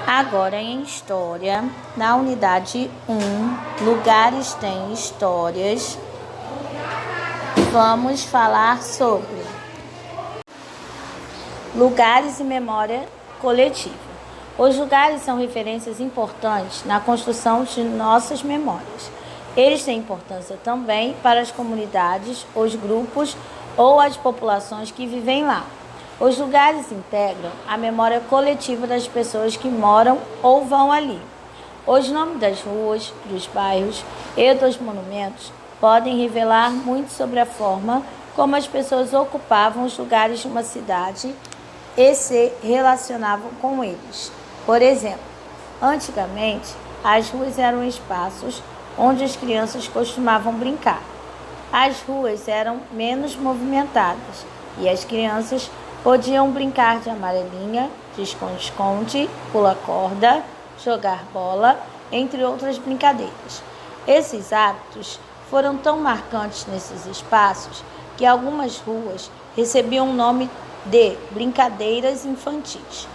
Agora em História, na unidade 1, Lugares têm Histórias, vamos falar sobre lugares e memória coletiva. Os lugares são referências importantes na construção de nossas memórias. Eles têm importância também para as comunidades, os grupos ou as populações que vivem lá. Os lugares integram a memória coletiva das pessoas que moram ou vão ali. Os nomes das ruas, dos bairros e dos monumentos podem revelar muito sobre a forma como as pessoas ocupavam os lugares de uma cidade e se relacionavam com eles. Por exemplo, antigamente, as ruas eram espaços onde as crianças costumavam brincar. As ruas eram menos movimentadas e as crianças podiam brincar de amarelinha, de esconde-esconde, pula-corda, jogar bola, entre outras brincadeiras. Esses hábitos foram tão marcantes nesses espaços que algumas ruas recebiam o nome de brincadeiras infantis.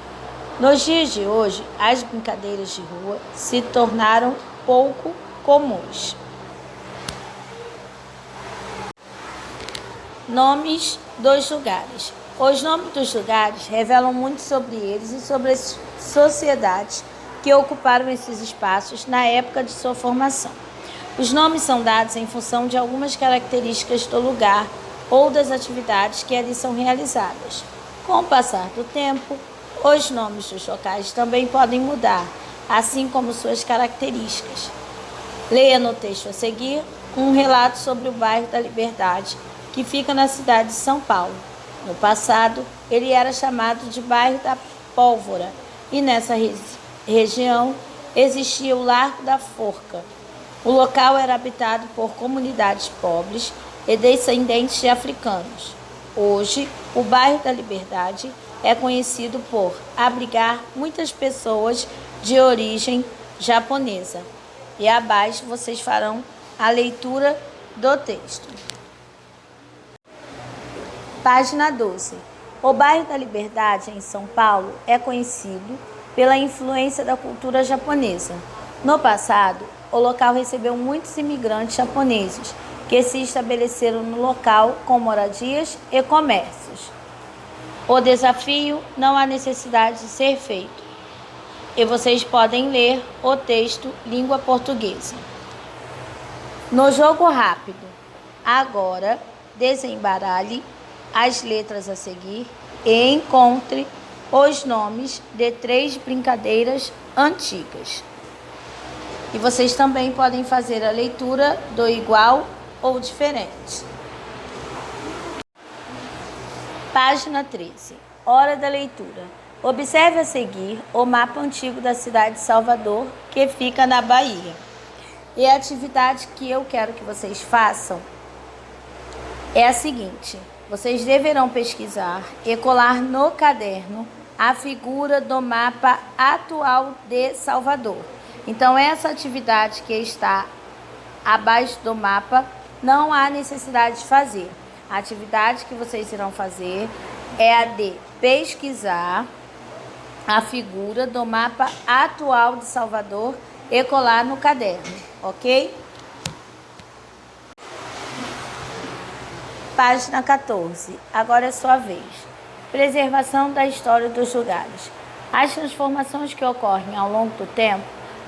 Nos dias de hoje, as brincadeiras de rua se tornaram pouco comuns. Nomes dos lugares. Os nomes dos lugares revelam muito sobre eles e sobre as sociedades que ocuparam esses espaços na época de sua formação. Os nomes são dados em função de algumas características do lugar ou das atividades que ali são realizadas. Com o passar do tempo, os nomes dos locais também podem mudar, assim como suas características. Leia no texto a seguir um relato sobre o bairro da Liberdade, que fica na cidade de São Paulo. No passado, ele era chamado de bairro da Pólvora e nessa região existia o Largo da Forca. O local era habitado por comunidades pobres e descendentes de africanos. Hoje, o bairro da Liberdade é conhecido por abrigar muitas pessoas de origem japonesa. E abaixo vocês farão a leitura do texto. Página 12. O bairro da Liberdade, em São Paulo, é conhecido pela influência da cultura japonesa. No passado, o local recebeu muitos imigrantes japoneses que se estabeleceram no local com moradias e comércios. O desafio não há necessidade de ser feito. E vocês podem ler o texto língua portuguesa. No jogo rápido, agora desembaralhe as letras a seguir e encontre os nomes de 3 brincadeiras antigas. E vocês também podem fazer a leitura do igual ou diferente. Página 13. Hora da leitura. Observe a seguir o mapa antigo da cidade de Salvador, que fica na Bahia. E a atividade que eu quero que vocês façam é a seguinte: vocês deverão pesquisar e colar no caderno a figura do mapa atual de Salvador. Então, essa atividade que está abaixo do mapa, não há necessidade de fazer. A atividade que vocês irão fazer é a de pesquisar a figura do mapa atual de Salvador e colar no caderno, ok? Página 14. Agora é sua vez. Preservação da história dos lugares. As transformações que ocorrem ao longo do tempo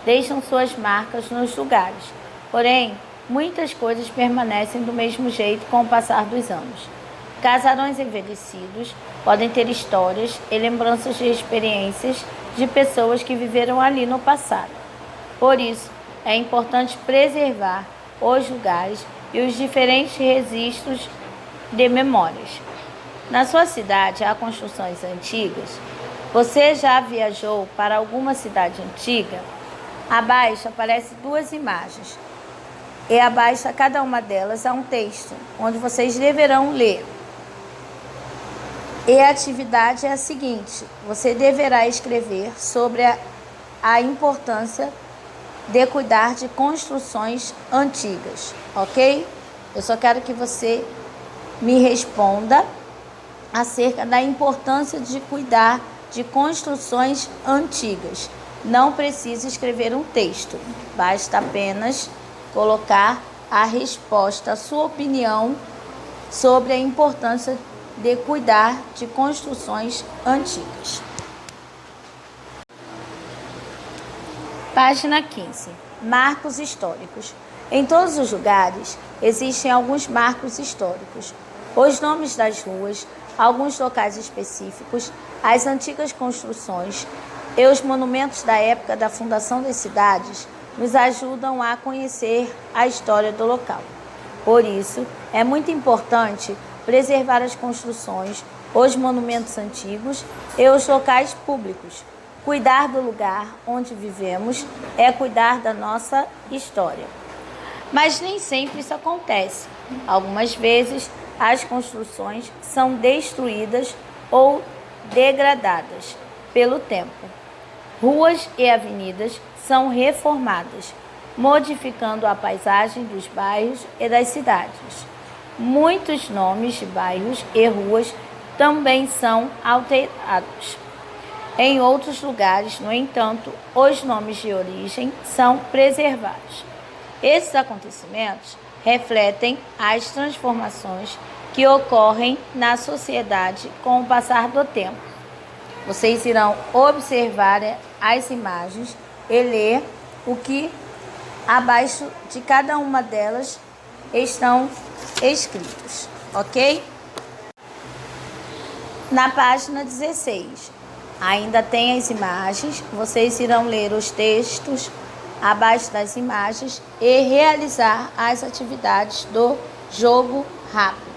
deixam suas marcas nos lugares. Porém, muitas coisas permanecem do mesmo jeito com o passar dos anos. Casarões envelhecidos podem ter histórias e lembranças de experiências de pessoas que viveram ali no passado. Por isso, é importante preservar os lugares e os diferentes registros de memórias. Na sua cidade há construções antigas? Você já viajou para alguma cidade antiga? Abaixo aparecem 2 imagens e abaixo a cada uma delas há um texto, onde vocês deverão ler. E a atividade é a seguinte: você deverá escrever sobre a importância de cuidar de construções antigas, ok? Eu só quero que você me responda acerca da importância de cuidar de construções antigas. Não precisa escrever um texto, basta apenas colocar a resposta, a sua opinião sobre a importância de cuidar de construções antigas. Página 15. Marcos históricos. Em todos os lugares existem alguns marcos históricos. Os nomes das ruas, alguns locais específicos, as antigas construções e os monumentos da época da fundação das cidades nos ajudam a conhecer a história do local. Por isso, é muito importante preservar as construções, os monumentos antigos e os locais públicos. Cuidar do lugar onde vivemos é cuidar da nossa história. Mas nem sempre isso acontece. Algumas vezes, as construções são destruídas ou degradadas pelo tempo. Ruas e avenidas são reformadas, modificando a paisagem dos bairros e das cidades. Muitos nomes de bairros e ruas também são alterados. Em outros lugares, no entanto, os nomes de origem são preservados. Esses acontecimentos refletem as transformações que ocorrem na sociedade com o passar do tempo. Vocês irão observar as imagens e ler o que abaixo de cada uma delas estão escritos, ok? Na página 16, ainda tem as imagens, vocês irão ler os textos abaixo das imagens e realizar as atividades do jogo rápido.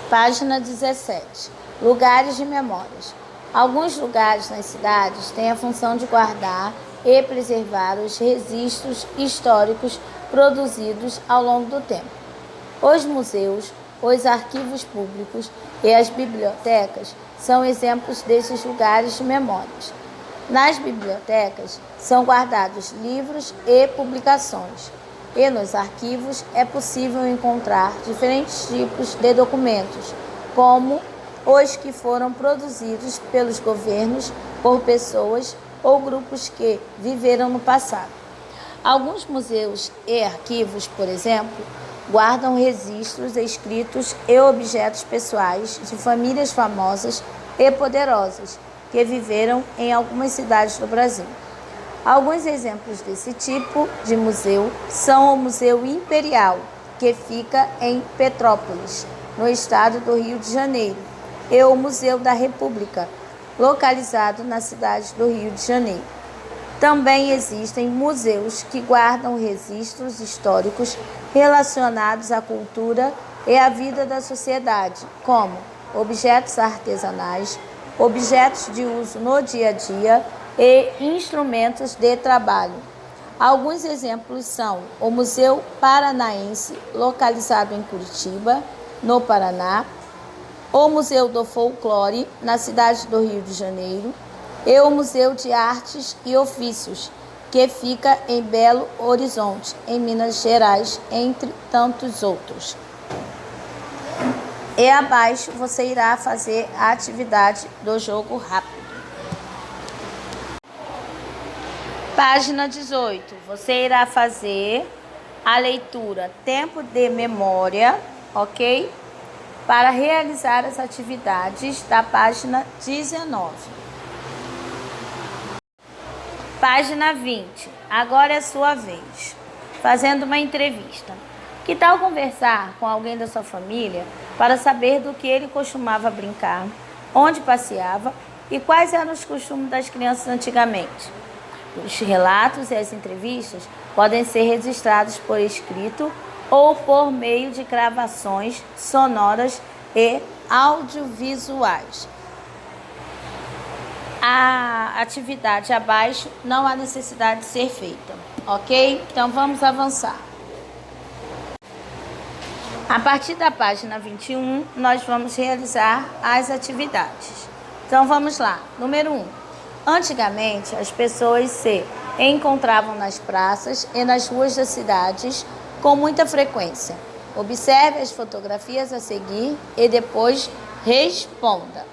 Página 17. Lugares de memórias. Alguns lugares nas cidades têm a função de guardar e preservar os registros históricos produzidos ao longo do tempo. Os museus, os arquivos públicos e as bibliotecas são exemplos desses lugares de memórias. Nas bibliotecas são guardados livros e publicações, e nos arquivos é possível encontrar diferentes tipos de documentos, como os que foram produzidos pelos governos, por pessoas ou grupos que viveram no passado. Alguns museus e arquivos, por exemplo, guardam registros escritos e objetos pessoais de famílias famosas e poderosas que viveram em algumas cidades do Brasil. Alguns exemplos desse tipo de museu são o Museu Imperial, que fica em Petrópolis, no estado do Rio de Janeiro, e o Museu da República, localizado na cidade do Rio de Janeiro. Também existem museus que guardam registros históricos relacionados à cultura e à vida da sociedade, como objetos artesanais, objetos de uso no dia a dia e instrumentos de trabalho. Alguns exemplos são o Museu Paranaense, localizado em Curitiba, no Paraná, o Museu do Folclore, na cidade do Rio de Janeiro, e o Museu de Artes e Ofícios, que fica em Belo Horizonte, em Minas Gerais, entre tantos outros. E abaixo você irá fazer a atividade do jogo rápido. Página 18. Você irá fazer a leitura Tempo de Memória, ok? Para realizar as atividades da página 19. Página 20. Agora é a sua vez. Fazendo uma entrevista. Que tal conversar com alguém da sua família para saber do que ele costumava brincar, onde passeava e quais eram os costumes das crianças antigamente? Os relatos e as entrevistas podem ser registrados por escrito ou por meio de gravações sonoras e audiovisuais. A atividade abaixo não há necessidade de ser feita, ok? Então vamos avançar. A partir da página 21, nós vamos realizar as atividades. Então vamos lá. Número 1. Antigamente, as pessoas se encontravam nas praças e nas ruas das cidades com muita frequência. Observe as fotografias a seguir e depois responda.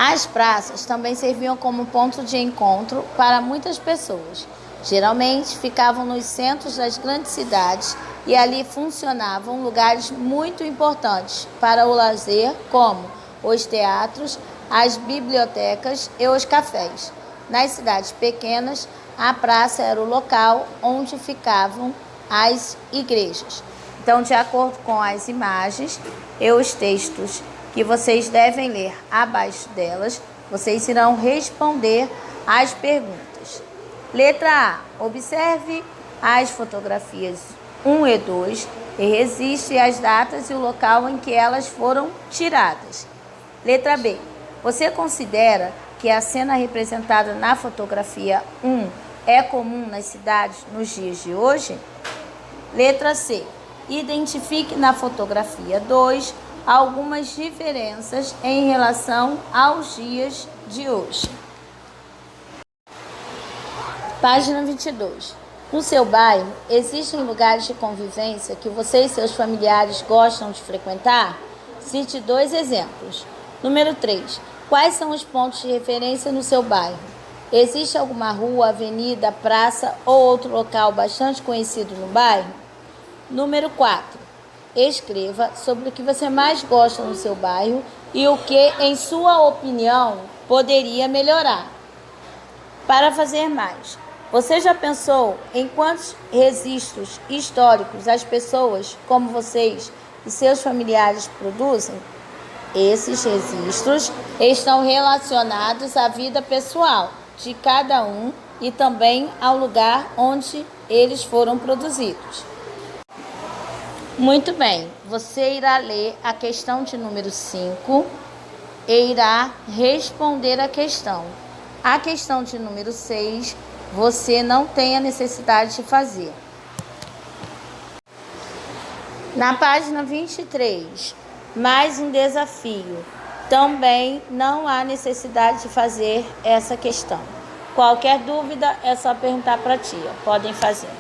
As praças também serviam como ponto de encontro para muitas pessoas. Geralmente ficavam nos centros das grandes cidades e ali funcionavam lugares muito importantes para o lazer, como os teatros, as bibliotecas e os cafés. Nas cidades pequenas, a praça era o local onde ficavam as igrejas. Então, de acordo com as imagens e os textos que vocês devem ler abaixo delas, vocês irão responder as perguntas. Letra A. Observe as fotografias 1 e 2 e registre as datas e o local em que elas foram tiradas. Letra B. Você considera que a cena representada na fotografia 1 é comum nas cidades nos dias de hoje? Letra C. Identifique na fotografia 2 algumas diferenças em relação aos dias de hoje. Página 22. No seu bairro, existem lugares de convivência que você e seus familiares gostam de frequentar? Cite 2 exemplos. Número 3. Quais são os pontos de referência no seu bairro? Existe alguma rua, avenida, praça ou outro local bastante conhecido no bairro? Número 4. Escreva sobre o que você mais gosta no seu bairro e o que, em sua opinião, poderia melhorar. Para fazer mais, você já pensou em quantos registros históricos as pessoas como vocês e seus familiares produzem? Esses registros estão relacionados à vida pessoal de cada um e também ao lugar onde eles foram produzidos. Muito bem, você irá ler a questão de número 5 e irá responder a questão. A questão de número 6, você não tem a necessidade de fazer. Na página 23, mais um desafio. Também não há necessidade de fazer essa questão. Qualquer dúvida é só perguntar para a tia. Podem fazer.